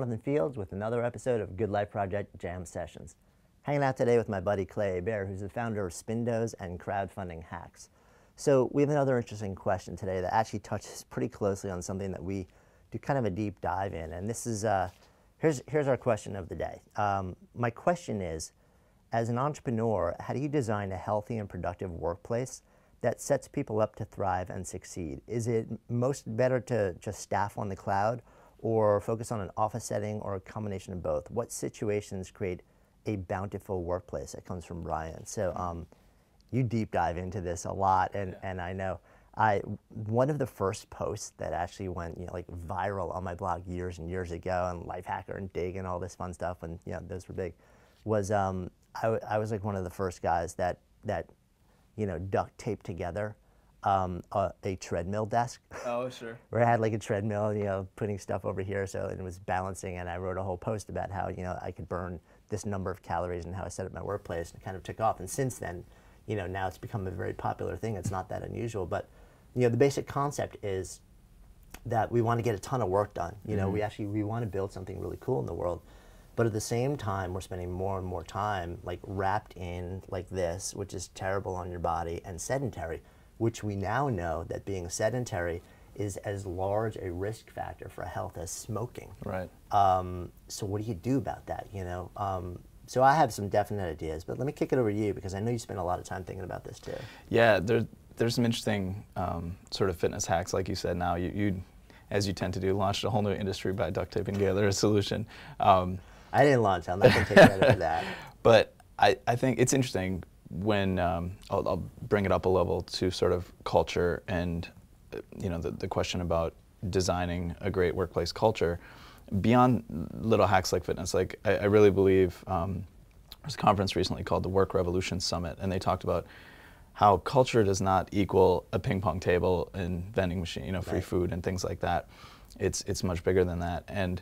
Jonathan Fields with another episode of Good Life Project Jam Sessions. Hanging out today with my buddy Clay Bear, who's the founder of Spindos and Crowdfunding Hacks. So we have another interesting question today that actually touches pretty closely on something that we do kind of a deep dive in. And this is, here's our question of the day. My question is, as an entrepreneur, how do you design a healthy and productive workplace that sets people up to thrive and succeed? Is it better to just staff on the cloud or focus on an office setting or a combination of both? What situations create a bountiful workplace? That comes from Ryan. So you deep dive into this a lot, and I know one of the first posts that actually went like viral on my blog years and years ago, and Lifehacker and Dig and all this fun stuff when those were big, was I was like one of the first guys that duct taped together a treadmill desk. Oh, sure. Where I had like a treadmill, putting stuff over here, so it was balancing, and I wrote a whole post about how I could burn this number of calories and how I set up my workplace, and it kind of took off. And since then, now it's become a very popular thing. It's not that unusual, but the basic concept is that we want to get a ton of work done. We want to build something really cool in the world, but at the same time, we're spending more and more time like wrapped in like this, which is terrible on your body, and sedentary, which we now know that being sedentary is as large a risk factor for health as smoking. Right. So what do you do about that? So I have some definite ideas, but let me kick it over to you because I know you spend a lot of time thinking about this too. Yeah, there's some interesting sort of fitness hacks, like you said. Now you, as you tend to do, launched a whole new industry by duct taping together a solution. I didn't launch. I'm not going to take credit for that. But I think it's interesting when I'll bring it up a level to sort of culture and the question about designing a great workplace culture beyond little hacks like fitness. Like I really believe there's a conference recently called the Work Revolution Summit, and they talked about how culture does not equal a ping pong table and vending machine, free food and things like that. It's much bigger than that. And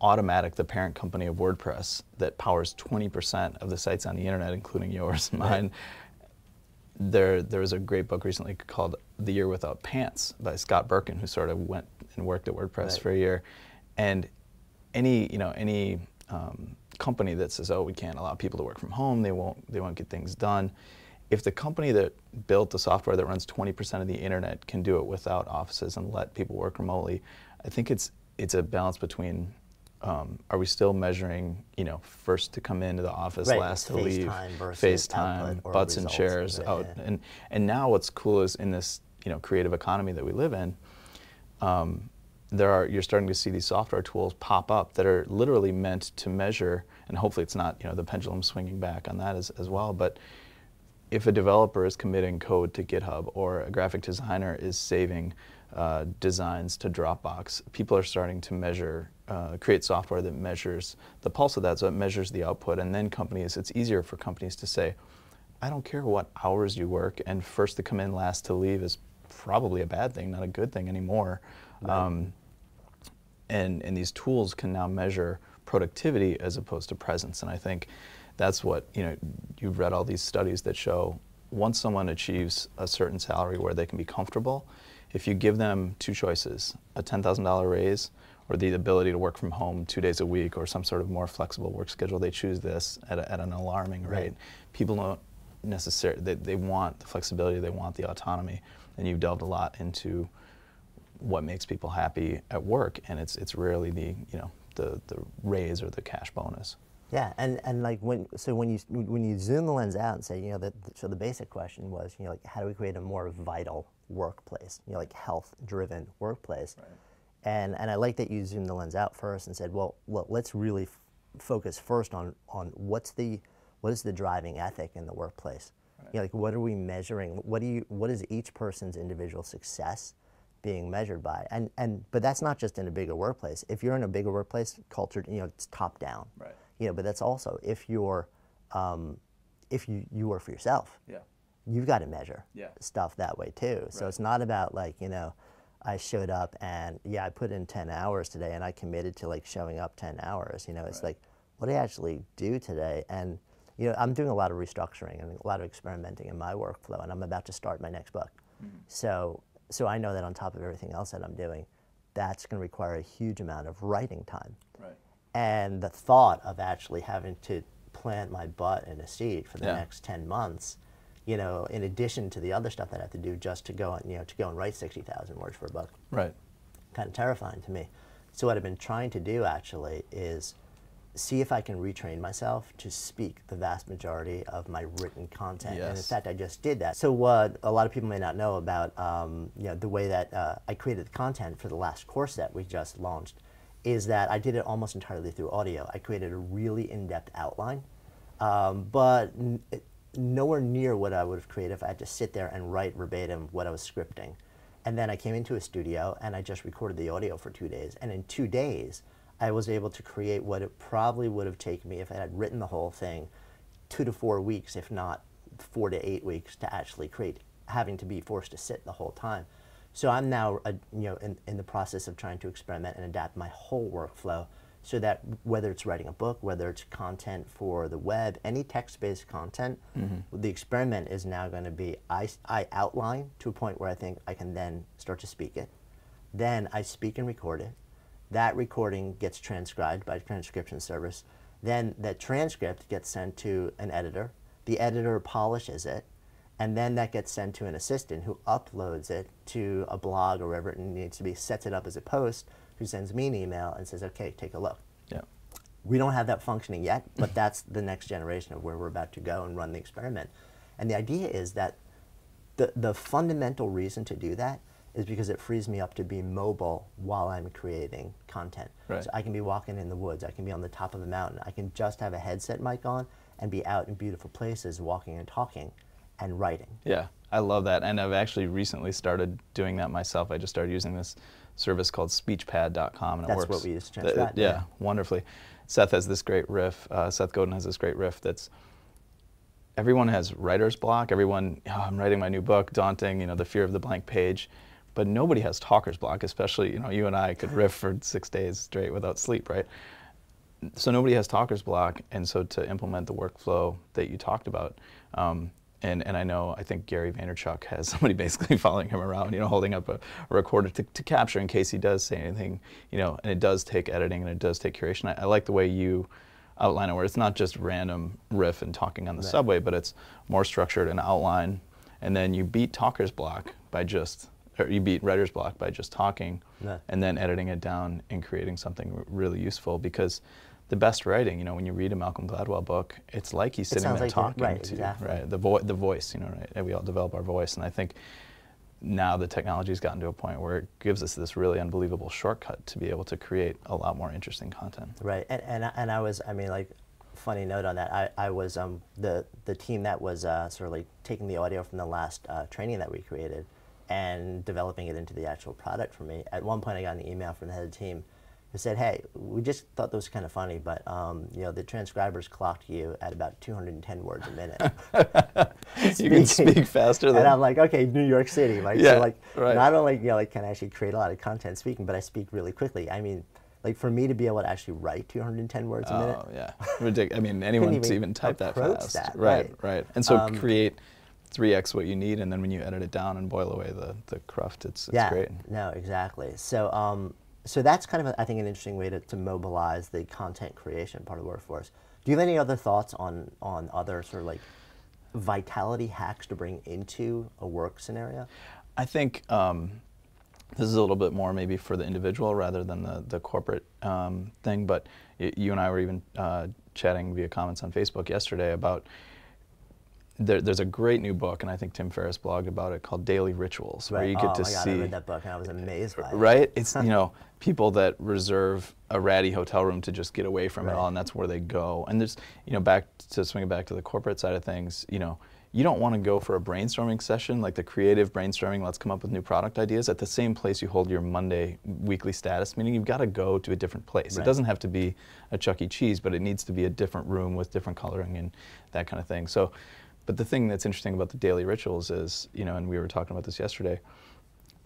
Automatic, the parent company of WordPress that powers 20% of the sites on the internet, including yours and mine. There was a great book recently called The Year Without Pants by Scott Birkin, who sort of went and worked at WordPress for a year. And any company that says, oh, we can't allow people to work from home, they won't get things done. If the company that built the software that runs 20% of the internet can do it without offices and let people work remotely, I think it's a balance between are we still measuring, first to come into the office, last to leave, FaceTime, butts and chairs out. And now what's cool is in this creative economy that we live in, you're starting to see these software tools pop up that are literally meant to measure, and hopefully it's not the pendulum swinging back on that as well, but if a developer is committing code to GitHub or a graphic designer is saving designs to Dropbox, people are starting to measure, create software that measures the pulse of that, so it measures the output. And then it's easier for companies to say, I don't care what hours you work, and first to come in, last to leave is probably a bad thing, not a good thing anymore. Right. And these tools can now measure productivity as opposed to presence. And I think that's what, you've read all these studies that show once someone achieves a certain salary where they can be comfortable, if you give them two choices, a $10,000 raise or the ability to work from home 2 days a week or some sort of more flexible work schedule, they choose this at an alarming rate. People don't necessarily, they want the flexibility, they want the autonomy, and you've delved a lot into what makes people happy at work, and it's rarely the raise or the cash bonus. Yeah, and like when you zoom the lens out and say, so the basic question was, like how do we create a more vital workplace, like health-driven workplace? Right. And I like that you zoomed the lens out first and said, well, let's really focus first on what is the driving ethic in the workplace? Right. Like what are we measuring? What is each person's individual success being measured by? But that's not just in a bigger workplace. If you're in a bigger workplace, culture, it's top down. Right. But that's also if you work for yourself. Yeah. You've got to measure stuff that way too. So it's not about like, I showed up and I put in 10 hours today and I committed to like showing up 10 hours. It's like, what do I actually do today? And I'm doing a lot of restructuring and a lot of experimenting in my workflow, and I'm about to start my next book. Mm-hmm. So I know that on top of everything else that I'm doing, that's going to require a huge amount of writing time. Right. And the thought of actually having to plant my butt in a seat for the next 10 months, you know, in addition to the other stuff that I have to do just to go and, you know, to go and write 60,000 words for a book. Right. Kind of terrifying to me. So what I've been trying to do actually is see if I can retrain myself to speak the vast majority of my written content. Yes. And in fact, I just did that. So what a lot of people may not know about you know, the way that I created the content for the last course that we just launched is that I did it almost entirely through audio. I created a really in-depth outline, but nowhere near what I would have created if I had to sit there and write verbatim what I was scripting. And then I came into a studio and I just recorded the audio for 2 days. And in 2 days, I was able to create what it probably would have taken me if I had written the whole thing 2 to 4 weeks, if not 4 to 8 weeks to actually create, having to be forced to sit the whole time. So I'm now you know, in the process of trying to experiment and adapt my whole workflow so that whether it's writing a book, whether it's content for the web, any text-based content, the experiment is now going to be I outline to a point where I think I can then start to speak it. Then I speak and record it. That recording gets transcribed by a transcription service. Then that transcript gets sent to an editor. The editor polishes it. And then that gets sent to an assistant who uploads it to a blog or wherever it needs to be, sets it up as a post, who sends me an email and says, okay, take a look. Yeah. We don't have that functioning yet, but that's the next generation of where we're about to go and run the experiment. And the idea is that the fundamental reason to do that is because it frees me up to be mobile while I'm creating content. Right. So I can be walking in the woods, I can be on the top of a mountain, I can just have a headset mic on and be out in beautiful places walking and talking and writing. Yeah, I love that, and I've actually recently started doing that myself. I just started using this service called speechpad.com, and it works. That's what we use to transcribe. Yeah, wonderfully. Seth has this great riff, Seth Godin has this great riff that's, everyone has writer's block, everyone, oh, I'm writing my new book, daunting, you know, the fear of the blank page, but nobody has talker's block, especially, you know, you and I could riff for 6 days straight without sleep, right? So nobody has talker's block, and so to implement the workflow that you talked about, and I know, I think Gary Vaynerchuk has somebody basically following him around, you know, holding up a recorder to capture in case he does say anything, you know, and it does take editing and it does take curation. I like the way you outline it, where it's not just random riff and talking on the subway, but it's more structured and outline, and then you beat talker's block by just, or you beat writer's block by just talking, and then editing it down and creating something really useful, because the best writing, you know, when you read a Malcolm Gladwell book, it's like he's sitting there talking to you, right? The voice, you know, right? And we all develop our voice, and I think now the technology's gotten to a point where it gives us this really unbelievable shortcut to be able to create a lot more interesting content. Right, and I was, I mean, like, funny note on that, I was the team that was sort of like taking the audio from the last training that we created and developing it into the actual product for me. At one point, I got an email from the head of the team who said, hey, we just thought this was kind of funny, but you know, the transcribers clocked you at about 210 words a minute. You can speak faster than... And I'm like, okay, New York City. Like, yeah, so like, right. Not only, you know, like, can I actually create a lot of content speaking, but I speak really quickly. I mean, like, for me to be able to actually write 210 words a minute. Oh, yeah. Ridiculous. I mean, anyone to even type that fast. That, right. And so create 3x what you need, and then when you edit it down and boil away the cruft, it's great. No, exactly. So, so that's kind of, I think, an interesting way to mobilize the content creation part of the workforce. Do you have any other thoughts on other sort of like vitality hacks to bring into a work scenario? I think this is a little bit more maybe for the individual rather than the corporate thing, but you and I were even chatting via comments on Facebook yesterday about there's a great new book, and I think Tim Ferriss blogged about it, called Daily Rituals, where you get to see... I read that book and I was amazed by it. Right? It's, you know, people that reserve a ratty hotel room to just get away from it all, and that's where they go. And there's, you know, swing it back to the corporate side of things, you know, you don't want to go for a brainstorming session, like the creative brainstorming, let's come up with new product ideas, at the same place you hold your Monday weekly status meeting. You've got to go to a different place. It doesn't have to be a Chuck E. Cheese, but it needs to be a different room with different coloring and that kind of thing. So, but the thing that's interesting about the daily rituals is, you know, and we were talking about this yesterday,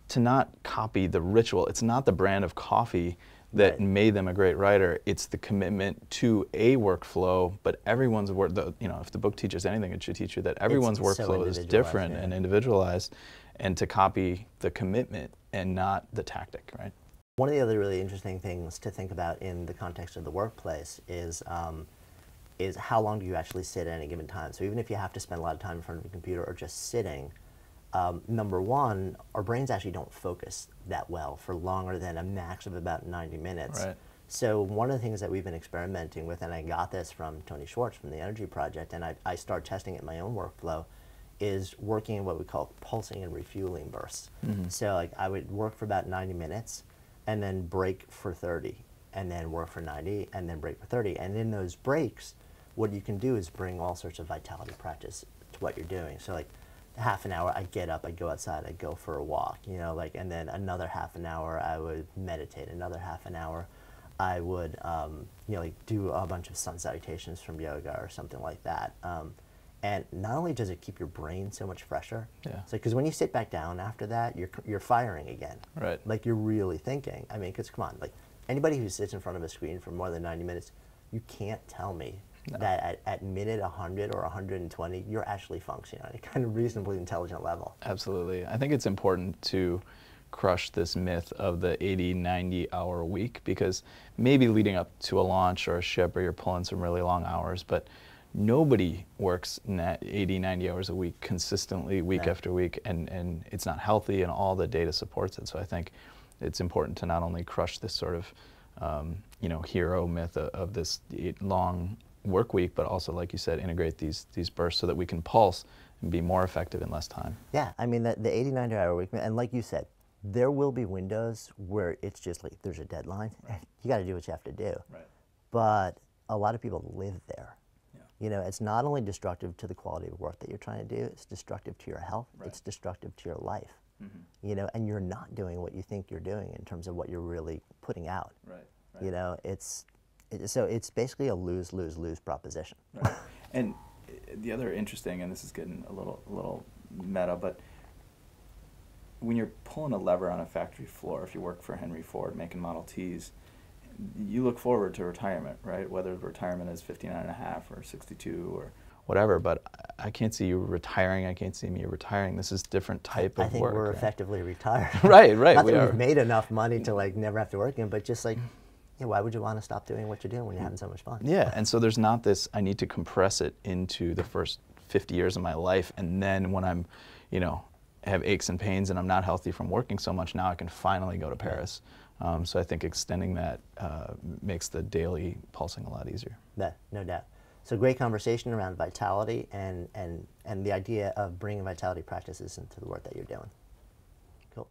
to not copy the ritual. It's not the brand of coffee that made them a great writer. It's the commitment to a workflow, but everyone's work, you know, if the book teaches anything, it should teach you that everyone's workflow is different and individualized, and to copy the commitment and not the tactic, right? One of the other really interesting things to think about in the context of the workplace is how long do you actually sit at any given time. So even if you have to spend a lot of time in front of a computer or just sitting, number one, our brains actually don't focus that well for longer than a max of about 90 minutes. Right. So one of the things that we've been experimenting with, and I got this from Tony Schwartz from the Energy Project, and I started testing it in my own workflow, is working in what we call pulsing and refueling bursts. So like I would work for about 90 minutes and then break for 30, and then work for 90, and then break for 30. And in those breaks, what you can do is bring all sorts of vitality practice to what you're doing. So like half an hour, I get up, I go outside, I go for a walk, you know, like, and then another half an hour, I would meditate. Another half an hour, I would, you know, like do a bunch of sun salutations from yoga or something like that. And not only does it keep your brain so much fresher, so because when you sit back down after that, you're firing again. Right. Like you're really thinking. I mean, because come on, like anybody who sits in front of a screen for more than 90 minutes, you can't tell me that at minute 100 or 120, you're actually functioning on a kind of reasonably intelligent level. Absolutely. I think it's important to crush this myth of the 80, 90 hour week, because maybe leading up to a launch or a ship, or you're pulling some really long hours, but nobody works 80, 90 hours a week consistently, week after week, and it's not healthy, and all the data supports it. So I think it's important to not only crush this sort of you know, hero myth of this long work week, but also, like you said, integrate these bursts so that we can pulse and be more effective in less time. Yeah, I mean, the 80, 90 hour week, and like you said, there will be windows where it's just like there's a deadline. You got to do what you have to do. Right. But a lot of people live there. Yeah. You know, it's not only destructive to the quality of work that you're trying to do, it's destructive to your health, Right. It's destructive to your life. You know, and you're not doing what you think you're doing in terms of what you're really putting out. Right. You know, so it's basically a lose-lose-lose proposition. Right. And the other interesting, and this is getting a little meta, but when you're pulling a lever on a factory floor, if you work for Henry Ford making Model Ts, you look forward to retirement, right? Whether retirement is 59 and a half or 62 or whatever, but I can't see you retiring. I can't see me retiring. This is different type of work. I think we're effectively retired. Right. Not that we've made enough money to like never have to work again, but just like, yeah, why would you want to stop doing what you're doing when you're having so much fun? Yeah, and so there's not this, I need to compress it into the first 50 years of my life, and then when I'm, you know, have aches and pains and I'm not healthy from working so much, now I can finally go to Paris. So I think extending that makes the daily pulsing a lot easier. Yeah, no doubt. So great conversation around vitality and the idea of bringing vitality practices into the work that you're doing. Cool.